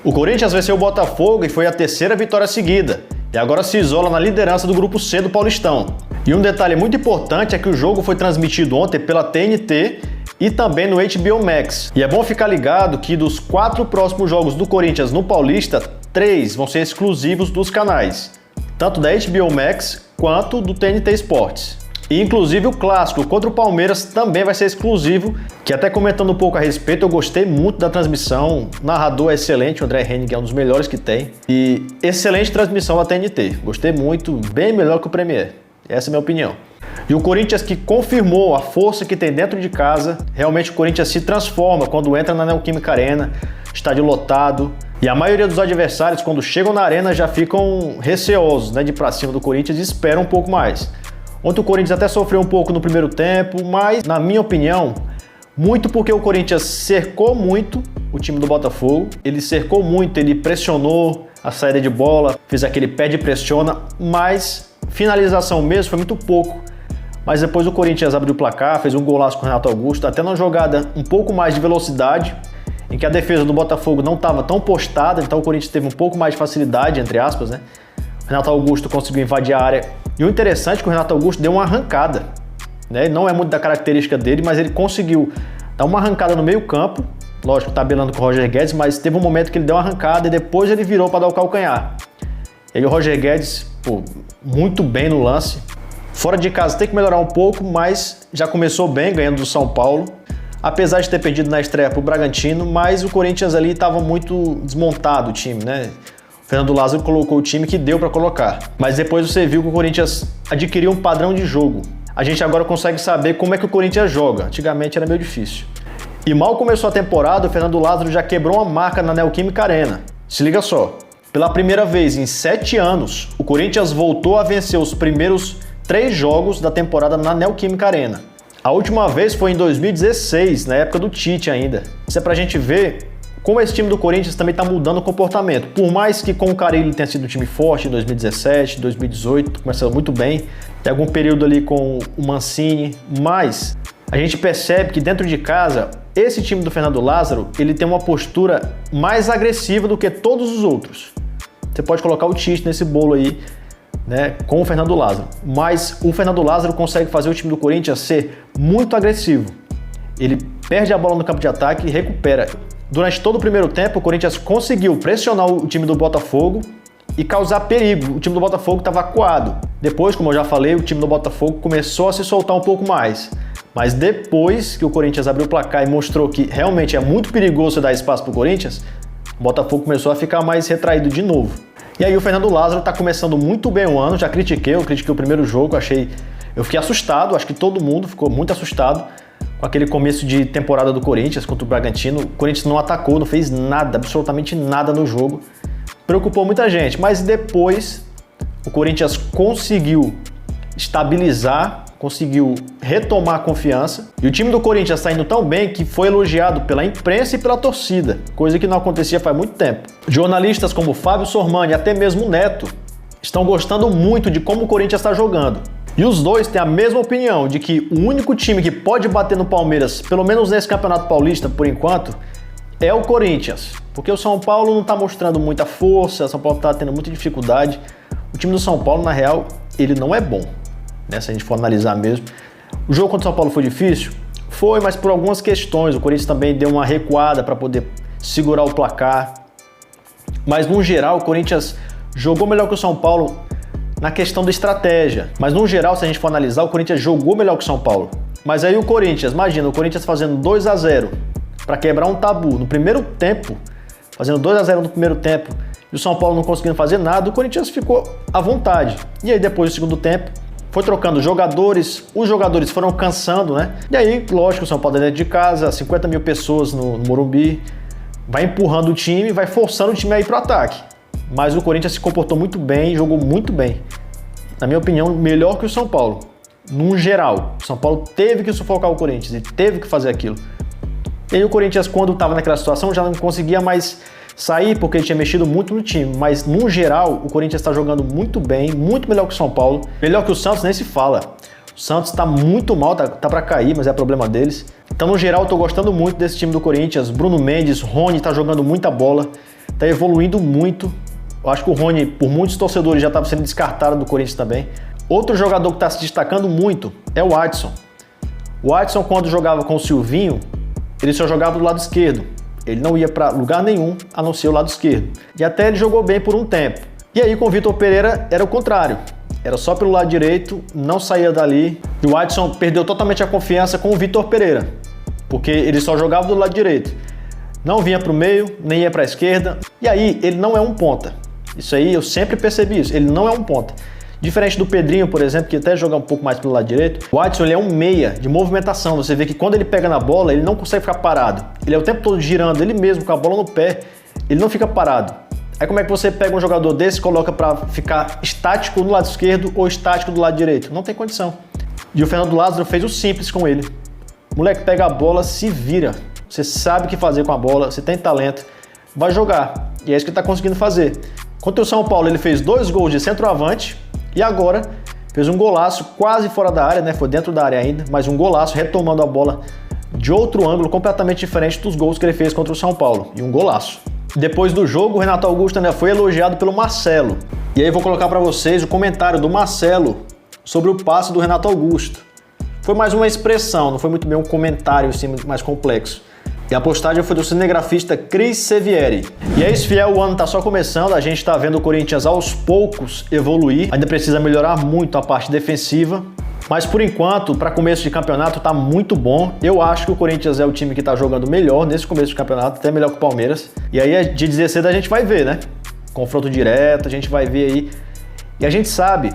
O Corinthians venceu o Botafogo e foi a terceira vitória seguida, e agora se isola na liderança do grupo C do Paulistão. E um detalhe muito importante é que o jogo foi transmitido ontem pela TNT e também no HBO Max. E é bom ficar ligado que dos 4 próximos jogos do Corinthians no Paulista, 3 vão ser exclusivos dos canais, tanto da HBO Max quanto do TNT Sports. E inclusive o clássico contra o Palmeiras também vai ser exclusivo, que até comentando um pouco a respeito, eu gostei muito da transmissão, o narrador é excelente, o André Henning é um dos melhores que tem, e excelente transmissão da TNT, gostei muito, bem melhor que o Premier, essa é a minha opinião. E o Corinthians que confirmou a força que tem dentro de casa, realmente o Corinthians se transforma quando entra na Neoquímica Arena, estádio lotado, e a maioria dos adversários quando chegam na arena já ficam receosos, de ir pra cima do Corinthians e esperam um pouco mais. Ontem o Corinthians até sofreu um pouco no primeiro tempo, mas, na minha opinião, muito porque o Corinthians cercou muito o time do Botafogo. Ele cercou muito, ele pressionou a saída de bola, fez aquele pé de pressiona, mas finalização mesmo foi muito pouco. Mas depois o Corinthians abriu o placar, fez um golaço com o Renato Augusto, até numa jogada um pouco mais de velocidade, em que a defesa do Botafogo não estava tão postada, então o Corinthians teve um pouco mais de facilidade, entre aspas, O Renato Augusto conseguiu invadir a área. E o interessante é que o Renato Augusto deu uma arrancada, Não é muito da característica dele, mas ele conseguiu dar uma arrancada no meio campo, lógico, tabelando com o Roger Guedes, mas teve um momento que ele deu uma arrancada e depois ele virou para dar o calcanhar. E aí o Roger Guedes, muito bem no lance. Fora de casa tem que melhorar um pouco, mas já começou bem, ganhando do São Paulo. Apesar de ter perdido na estreia para o Bragantino, mas o Corinthians ali estava muito desmontado o time, O Fernando Lázaro colocou o time que deu para colocar. Mas depois você viu que o Corinthians adquiriu um padrão de jogo. A gente agora consegue saber como é que o Corinthians joga. Antigamente era meio difícil. E mal começou a temporada, o Fernando Lázaro já quebrou uma marca na Neoquímica Arena. Se liga só. Pela primeira vez em 7 anos, o Corinthians voltou a vencer os primeiros 3 jogos da temporada na Neoquímica Arena. A última vez foi em 2016, na época do Tite ainda. Isso é pra gente ver como esse time do Corinthians também está mudando o comportamento. Por mais que com o Carille tenha sido um time forte em 2017, 2018, começou muito bem. Tem algum período ali com o Mancini, mas a gente percebe que dentro de casa, esse time do Fernando Lázaro, ele tem uma postura mais agressiva do que todos os outros. Você pode colocar o Tite nesse bolo aí, com o Fernando Lázaro. Mas o Fernando Lázaro consegue fazer o time do Corinthians ser muito agressivo. Ele perde a bola no campo de ataque e recupera. Durante todo o primeiro tempo, o Corinthians conseguiu pressionar o time do Botafogo e causar perigo. O time do Botafogo estava acuado. Depois, como eu já falei, o time do Botafogo começou a se soltar um pouco mais. Mas depois que o Corinthians abriu o placar e mostrou que realmente é muito perigoso dar espaço para o Corinthians, o Botafogo começou a ficar mais retraído de novo. E aí o Fernando Lázaro está começando muito bem o ano, já critiquei o primeiro jogo, eu fiquei assustado, acho que todo mundo ficou muito assustado com aquele começo de temporada do Corinthians contra o Bragantino. O Corinthians não atacou, não fez nada, absolutamente nada no jogo. Preocupou muita gente, mas depois o Corinthians conseguiu estabilizar, conseguiu retomar a confiança. E o time do Corinthians está indo tão bem que foi elogiado pela imprensa e pela torcida, coisa que não acontecia faz muito tempo. Jornalistas como Fábio Sormani e até mesmo o Neto estão gostando muito de como o Corinthians está jogando. E os dois têm a mesma opinião de que o único time que pode bater no Palmeiras, pelo menos nesse Campeonato Paulista por enquanto, é o Corinthians. Porque o São Paulo não está mostrando muita força, o São Paulo está tendo muita dificuldade. O time do São Paulo, na real, ele não é bom, se a gente for analisar mesmo. O jogo contra o São Paulo foi difícil? Foi, mas por algumas questões. O Corinthians também deu uma recuada para poder segurar o placar. Mas, no geral, o Corinthians jogou melhor que o São Paulo na questão da estratégia. Mas, no geral, se a gente for analisar, o Corinthians jogou melhor que o São Paulo. Mas aí o Corinthians, imagina, o Corinthians fazendo 2-0 para quebrar um tabu no primeiro tempo, fazendo 2-0 no primeiro tempo, e o São Paulo não conseguindo fazer nada, o Corinthians ficou à vontade. E aí, depois do segundo tempo, foi trocando jogadores, os jogadores foram cansando, E aí, lógico, o São Paulo dentro de casa, 50 mil pessoas no Morumbi, vai empurrando o time, vai forçando o time a ir pro ataque. Mas o Corinthians se comportou muito bem, jogou muito bem. Na minha opinião, melhor que o São Paulo. Num geral, o São Paulo teve que sufocar o Corinthians e teve que fazer aquilo. E aí o Corinthians, quando estava naquela situação, já não conseguia mais sair porque ele tinha mexido muito no time. Mas, no geral, o Corinthians está jogando muito bem, muito melhor que o São Paulo. Melhor que o Santos, nem se fala. O Santos está muito mal, tá para cair, mas é problema deles. Então, no geral, eu tô gostando muito desse time do Corinthians. Bruno Mendes, Rony tá jogando muita bola. está evoluindo muito. Eu acho que o Rony, por muitos torcedores, já estava sendo descartado do Corinthians também. Outro jogador que está se destacando muito é o Adson. O Adson, quando jogava com o Silvinho, ele só jogava do lado esquerdo. Ele não ia para lugar nenhum, a não ser o lado esquerdo. E até ele jogou bem por um tempo. E aí com o Vitor Pereira era o contrário. Era só pelo lado direito, não saía dali. E o Adson perdeu totalmente a confiança com o Vitor Pereira, porque ele só jogava do lado direito. Não vinha para o meio, nem ia para a esquerda. E aí ele não é um ponta. Isso aí eu sempre percebi isso. Ele não é um ponta. Diferente do Pedrinho, por exemplo, que até joga um pouco mais pelo lado direito, o Adson ele é um meia de movimentação. Você vê que quando ele pega na bola, ele não consegue ficar parado. Ele é o tempo todo girando, ele mesmo com a bola no pé, ele não fica parado. Aí como é que você pega um jogador desse e coloca para ficar estático do lado esquerdo ou estático do lado direito? Não tem condição. E o Fernando Lázaro fez o simples com ele. O moleque pega a bola, se vira. Você sabe o que fazer com a bola, você tem talento, vai jogar. E é isso que ele está conseguindo fazer. Contra o São Paulo, ele fez 2 gols de centroavante. E agora fez um golaço quase fora da área, né? Foi dentro da área ainda, mas um golaço retomando a bola de outro ângulo completamente diferente dos gols que ele fez contra o São Paulo. E um golaço. Depois do jogo, o Renato Augusto ainda foi elogiado pelo Marcelo. E aí eu vou colocar para vocês o comentário do Marcelo sobre o passe do Renato Augusto. Foi mais uma expressão, não foi muito bem um comentário assim, mais complexo. E a postagem foi do cinegrafista Cris Sevieri. E é isso, fiel, o ano tá só começando, a gente tá vendo o Corinthians aos poucos evoluir, ainda precisa melhorar muito a parte defensiva, mas por enquanto, para começo de campeonato, tá muito bom. Eu acho que o Corinthians é o time que tá jogando melhor nesse começo de campeonato, até melhor que o Palmeiras. E aí, de 16 a gente vai ver, né? Confronto direto, a gente vai ver aí. E a gente sabe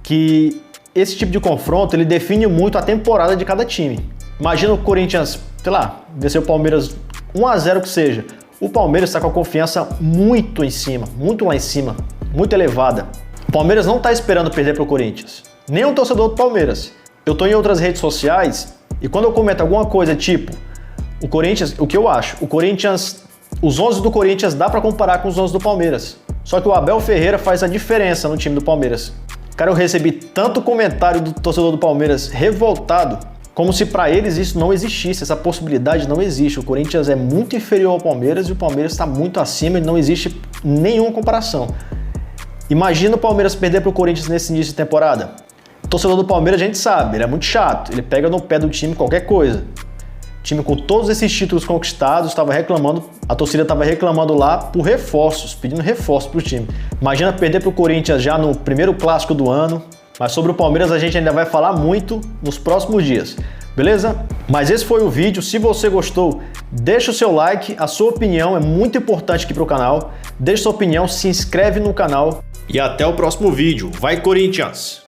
que esse tipo de confronto, ele define muito a temporada de cada time. Imagina o Corinthians, sei lá, vencer o Palmeiras 1-0 que seja. O Palmeiras está com a confiança muito em cima, muito lá em cima, muito elevada. O Palmeiras não está esperando perder para o Corinthians, nem o torcedor do Palmeiras. Eu estou em outras redes sociais e quando eu comento alguma coisa tipo, o Corinthians, o que eu acho? O Corinthians, os 11 do Corinthians dá para comparar com os 11 do Palmeiras. Só que o Abel Ferreira faz a diferença no time do Palmeiras. Cara, eu recebi tanto comentário do torcedor do Palmeiras revoltado, como se para eles isso não existisse, essa possibilidade não existe. O Corinthians é muito inferior ao Palmeiras e o Palmeiras está muito acima e não existe nenhuma comparação. Imagina o Palmeiras perder para o Corinthians nesse início de temporada. O torcedor do Palmeiras a gente sabe, ele é muito chato, ele pega no pé do time qualquer coisa. O time com todos esses títulos conquistados estava reclamando, a torcida estava reclamando lá por reforços, pedindo reforços para o time. Imagina perder para o Corinthians já no primeiro clássico do ano. Mas sobre o Palmeiras a gente ainda vai falar muito nos próximos dias, beleza? Mas esse foi o vídeo, se você gostou, deixa o seu like, a sua opinião é muito importante aqui para o canal. Deixa sua opinião, se inscreve no canal. E até o próximo vídeo. Vai, Corinthians!